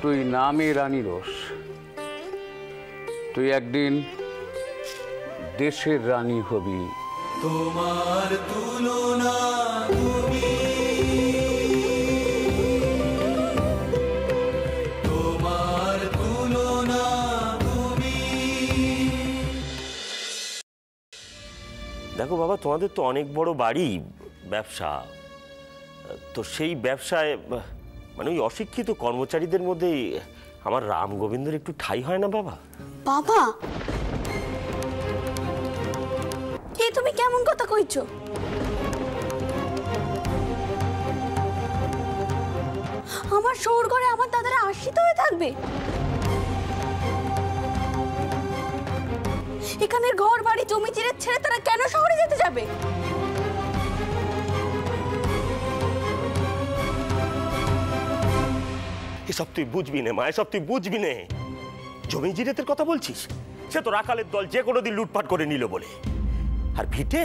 তুই নামে রানী রোষ, তুই একদিন দেশের রানী হবি। তোমার তুলনা তুমি, তোমার তুলনা তুমি। দেখো বাবা, তোমাদের তো অনেক বড় বাড়ি, ব্যবসা, তো সেই ব্যবসায় মানে ওই অশিক্ষিত কর্মচারীদের মধ্যে আমার রাম গোবিন্দর একটু ঠাঁই হয় না বাবা? বাবা, এই তুমি কেমন কথা কইছো? আমার শহর ঘরে আমার দাদারা আশ্রিত হয়ে থাকবে? এখানের ঘর বাড়ি জমি চিরে ছেড়ে তারা কেন শহরে যেতে যাবে? এসব তুই বুঝবি না মা, এসব তুই বুঝবি না। জমি জিরেতের কথা বলছিস? সে তো রাখালের দল যে কোনো দিন লুটপাট করে নিল বলে। আর ভিটে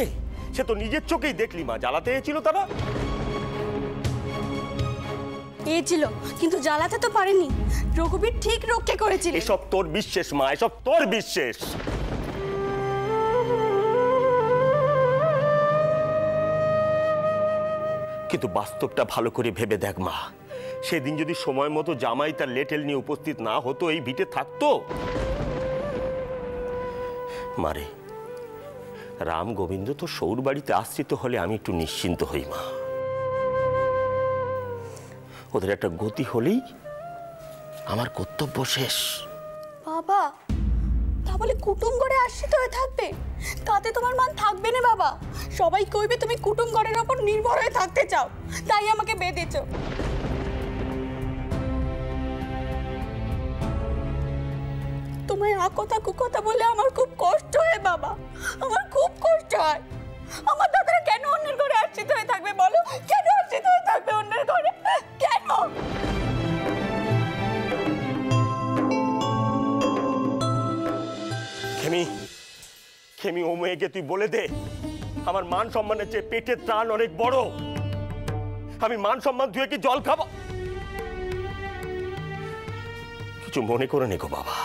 সে তো নিজের চোখেই দেখলি মা, জ্বালাতে এসেছিল তারা। এসেছিল, কিন্তু জ্বালাতে তো পারেনি। রঘুবীর ঠিক রক্ষে করেছিল। এসব তোর বিশ্বাস মা, এসব তোর বিশ্বাস। কিন্তু বাস্তবটা ভালো করে ভেবে দেখ মা, সেদিন যদি সময় মতো জামাই তার লেটেল নিয়ে উপস্থিত না হতো, এই ভিটে থাকতো? মারে, রাম গোবিন্দ তো সৌর বাড়িতে আশ্রিত হলে আমি একটু নিশ্চিন্ত হই মা। ওদের একটা গতি হলেই আমার কর্তব্য শেষ। বাবা, তাহলে কুটুম ঘরে আশ্রিত হয়ে থাকবে? তাতে তোমার মান থাকবে না বাবা। সবাই কইবে তুমি কুটুম ঘরের ওপর নির্ভর হয়ে থাকতে চাও, তাই আমাকে বেঁধেছো। তোমায় আকথা কুকথা বলে আমার খুব কষ্ট হয় বাবা, আমার খুব কষ্ট হয়। আমার দাদারা কেন অন্যের ঘরে আশ্রিত হয়ে থাকবে বলো? কেন আশ্রিত হয়ে থাকবে অন্যের ঘরে? কেন? খেমি, খেমি, ও মেয়েকে তুই বলে দে, আমার মান সম্মানের চেয়ে পেটের ত্রাণ অনেক বড়। আমি মান সম্মান ধুয়ে কি জল খাবো? কিছু মনে করে নেকো বাবা,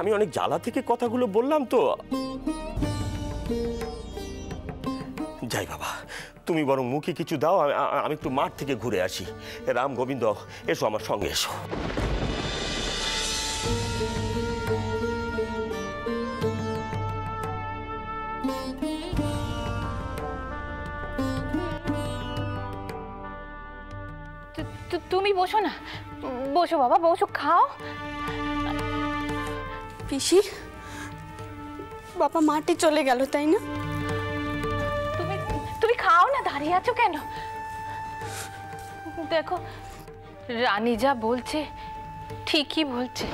আমি অনেক জ্বালা থেকে কথাগুলো বললাম তো। যাই বাবা, তুমি বরং মুখে কিছু দাও, আমি একটু মাঠ থেকে ঘুরে আসি। রাম গোবিন্দ, এসো আমার সঙ্গে এসো। তুমি বসো না, বসো বাবা, বসো, খাও। পিসি, বাবা মাঠে চলে গেল তাই না? তুমি খাও না, দাঁড়িয়ে আছো কেন? দেখো, রানী যা বলছে ঠিকই বলছে।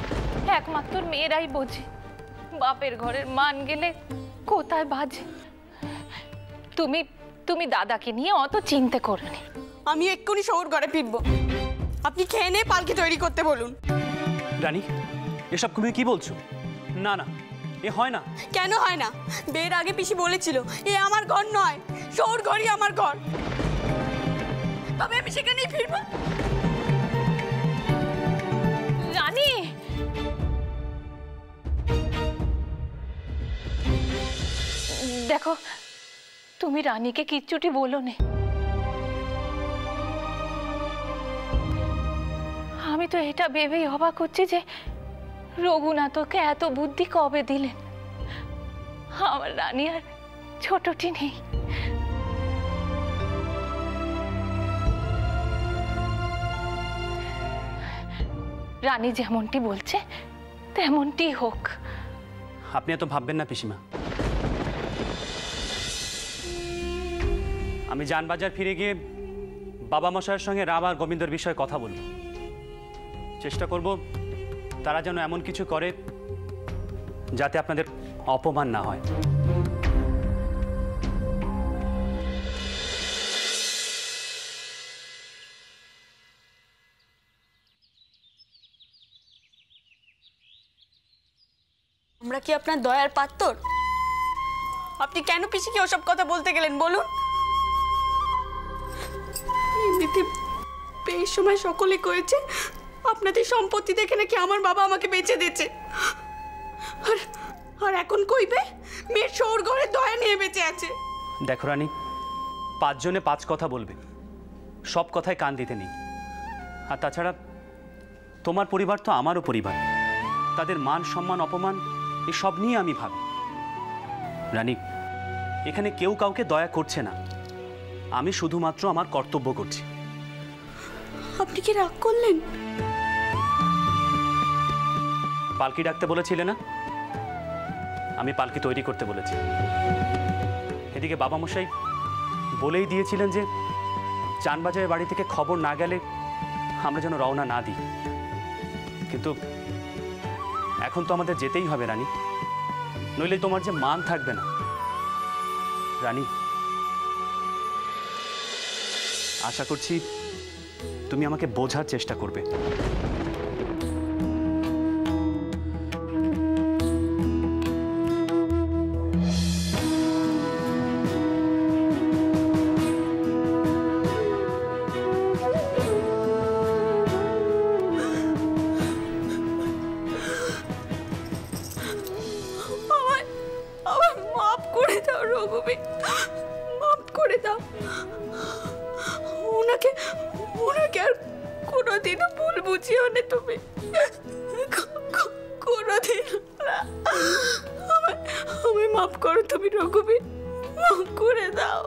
একমাত্র মেয়েরাই বোঝে বাপের ঘরের মান গেলে কোথায় বাজে। তুমি দাদাকে নিয়ে অত চিন্তা করো না। আমি এক্ষুনি শহর ঘরে ফিরবো। আপনি খেয়ে নিয়ে পালকি তৈরি করতে বলুন। রানী, এসব তুমি কি বলছো? না না, এ হয় না। কেন হয় না? বিয়ের আগে পিসি বলেছিল এ আমার ঘর নয়, শহর ঘরই আমার ঘর। তবে আমি সেখানেই ফিরবো। রানী, দেখো, তুমি রানীকে কিচ্ছুটি বলো না। আমি তো এটা ভেবেই অবাক হচ্ছি যে রঘুনাথকে এত বুদ্ধি কবে দিলেন। আমার রানী আর ছোটটি নেই। রানী যেমনটি বলছে তেমনটি হোক। আপনি এত ভাববেন না পিসিমা। আমি যানবাজার ফিরে গিয়ে বাবা মশাইয়ের সঙ্গে রাম আর গোবিন্দর বিষয়ে কথা বলব। চেষ্টা করব তারা যেন এমন কিছু করে যাতে আপনাদের অপমান না হয়। আমরা কি আপনার দয়ার পাত্র? আপনি কেন পিসিকে ওসব কথা বলতে গেলেন বলুন? এমনিতে এই সময় সকলে কয়েছে আপনাদের সম্পত্তি দেখে নাকি আমার বাবা আমাকে বেচে দিয়েছে, আর আর এখন কইবে মেয়ের শোর ঘরে দয়া নিয়ে বেঁচে আছে। দেখো রানী, 5 জনে 5 কথা বলবে, সব কথায় কান দিতে নেই। আর তাছাড়া তোমার পরিবার তো আমারও পরিবার, তাদের মান সম্মান অপমান এসব নিয়ে আমি ভাবি। রানী, এখানে কেউ কাউকে দয়া করছে না, আমি শুধুমাত্র আমার কর্তব্য করছি। আপনি কি রাগ করলেন? পালকি ডাকতে বলেছিলে না, আমি পালকি তৈরি করতে বলেছি। এদিকে বাবা মশাই বলেই দিয়েছিলেন যে চানবাজারের বাড়ি থেকে খবর না গেলে আমরা যেন রওনা না দিই, কিন্তু এখন তো আমাদের যেতেই হবে রানী, নইলে তোমার যে মান থাকবে না। রানী, আশা করছি তুমি আমাকে বোঝার চেষ্টা করবে। আমার মাফ করে দাও রঘুবীর, মাফ করে দাও। ওনাকে আর কোনোদিনও ভুল বুঝিও না তুমি, কোনোদিন না। আমায় মাফ করো তুমি রঘুবীর, মাফ করে দাও।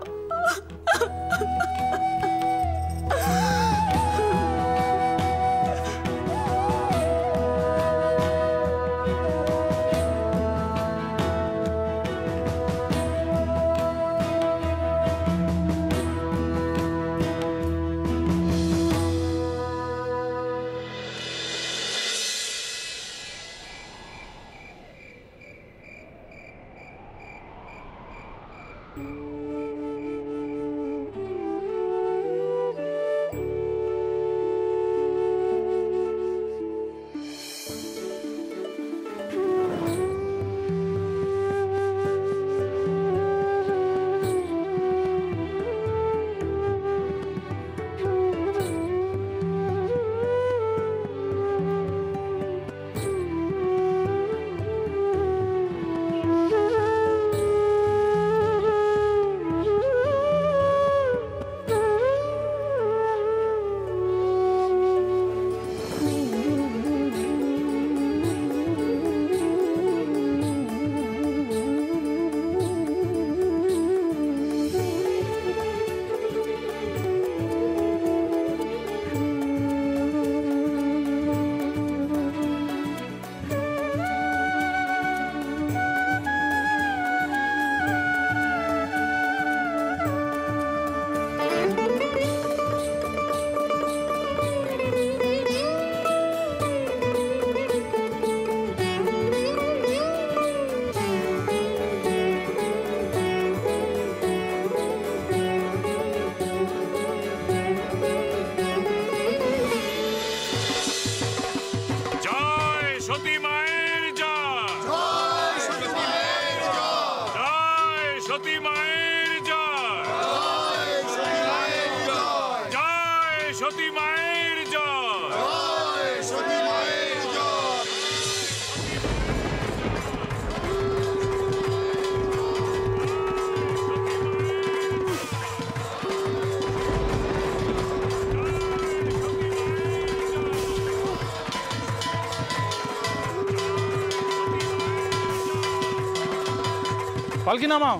পালকি নামাও।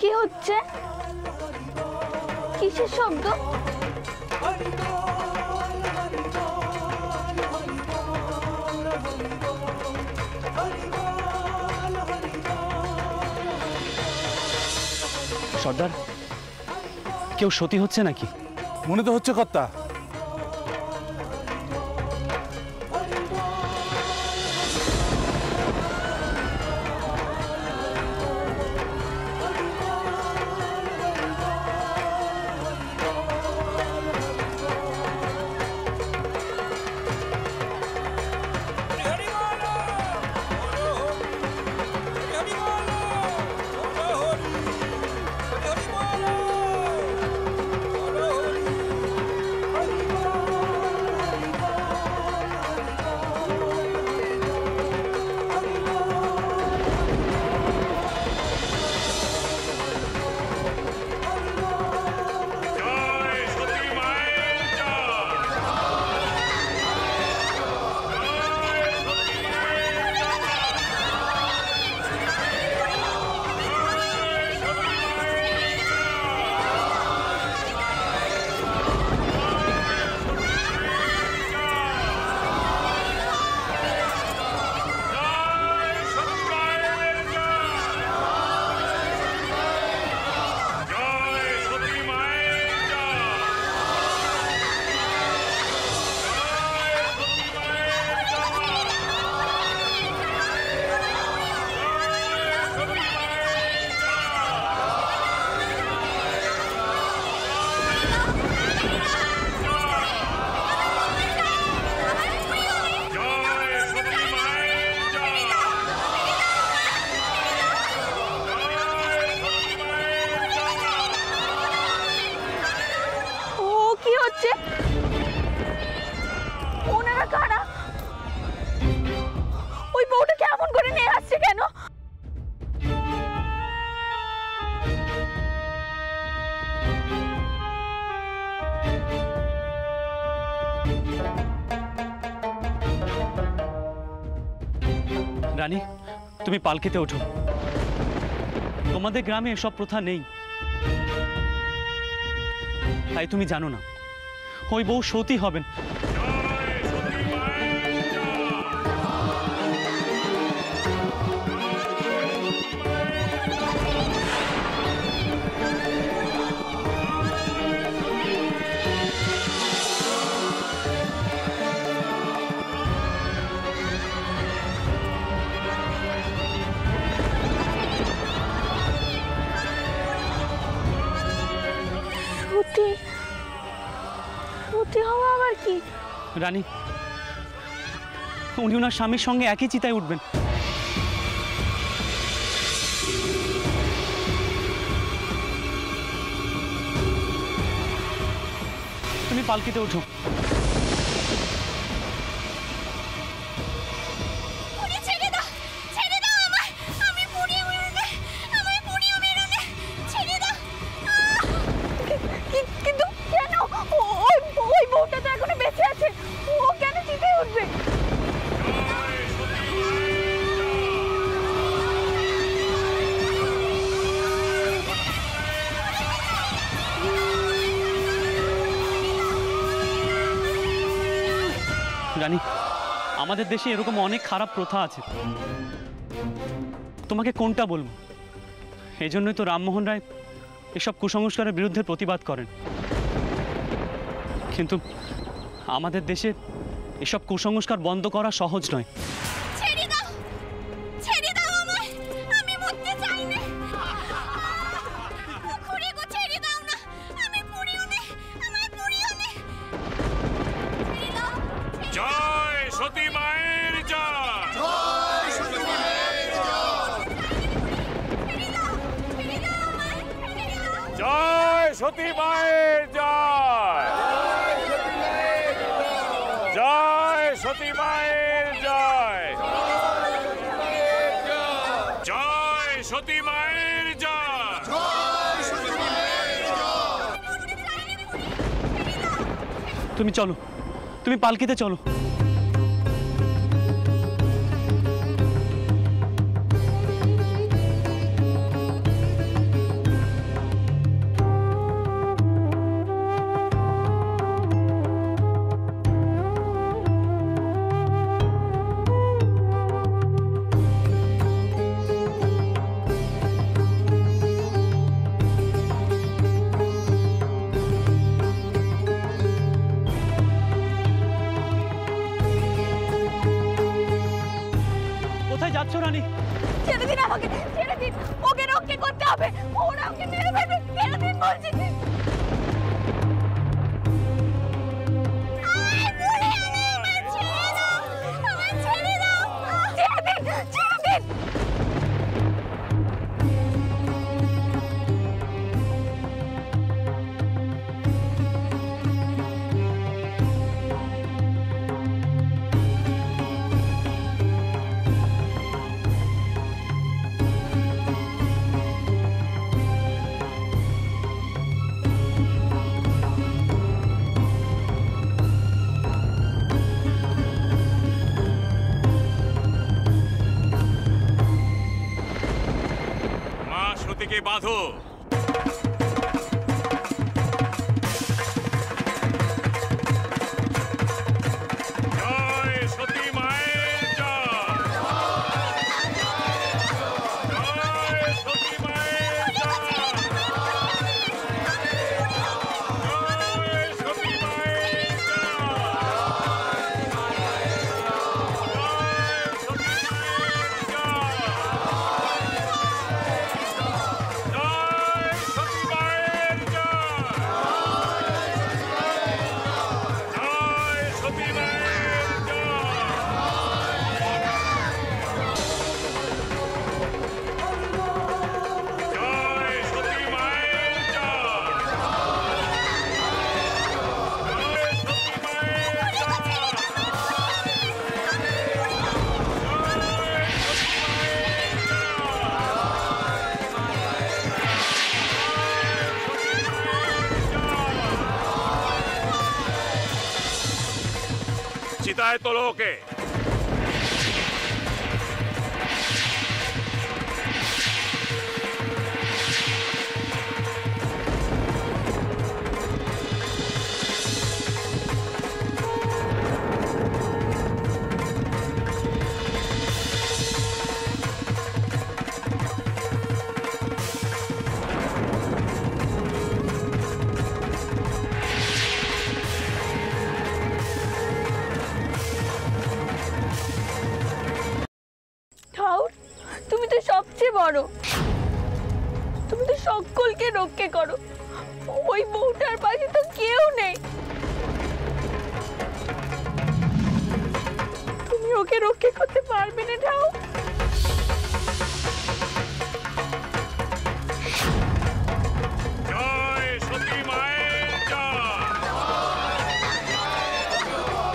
কি হচ্ছে? কিসের শব্দ? সর্দার, কেউ সতী হচ্ছে নাকি? মনে তো হচ্ছে কর্তা। ওনারা কারা? ওই বউটা কেমন করে নিয়ে আসছে কেন? রানী, তুমি পালকিতে ওঠো। তোমাদের গ্রামে এসব প্রথা নেই, তাই তুমি জানো না। ওই বউ সতী হবেন। সতী হওয়া আবার কি? রানী, উনি ওনার স্বামীর সঙ্গে একই চিতায় উঠবেন। তুমি পালকিতে ওঠো। কিন্তু কেন? ওই বউটা তো এখনো বেঁচে আছে, ও কেন চিতায় উঠবে? রানী, আমাদের দেশে এরকম অনেক খারাপ প্রথা আছে, তোমাকে কোনটা বলবো? এই জন্যই তো রামমোহন রায় এসব কুসংস্কারের বিরুদ্ধে প্রতিবাদ করেন। কিন্তু আমাদের দেশে এসব কুসংস্কার বন্ধ করা সহজ নয়। সতী মায়ের জয়, জয় সতী মায়ের জয়, জয় সতী মায়ের জয়। তুমি চলো, তুমি পালকিতে চলো। যাচ্ছ রানী? ছেড়ে দিন আমাকে, ছেড়ে দিন। ওকে রক্ষা করতে হবে, ওরা ওকে মেরে ফেলবে। ছেড়ে দিন বলছি। সতীকে বাঁধো। জয় সতী মায়ের জয়। জয় সতী মায়ের জয়। জয় সতী মায়ের চিতায় তোলো ওকে। তুমি তো সবচেয়ে বড়, তুমি তো সকলকে রক্ষা করো। ওই বউটার পাশে তো কেউ নেই। তুমি ওকে রক্ষা করতে পারবে না ঠাউ? জয় সতী মায়ের জয়।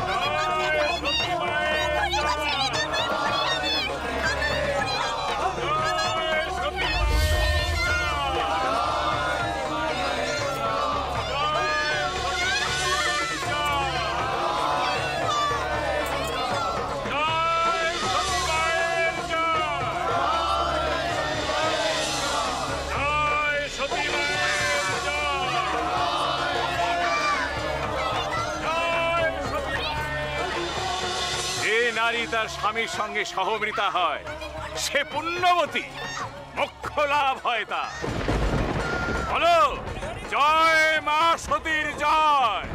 জয় সতী মায়ের জয়। নারী তার স্বামীর সঙ্গে সহমৃতা হয়, সে পুণ্যবতী, মোক্ষ লাভ হয় তা। বলো জয় মা সতীর জয়।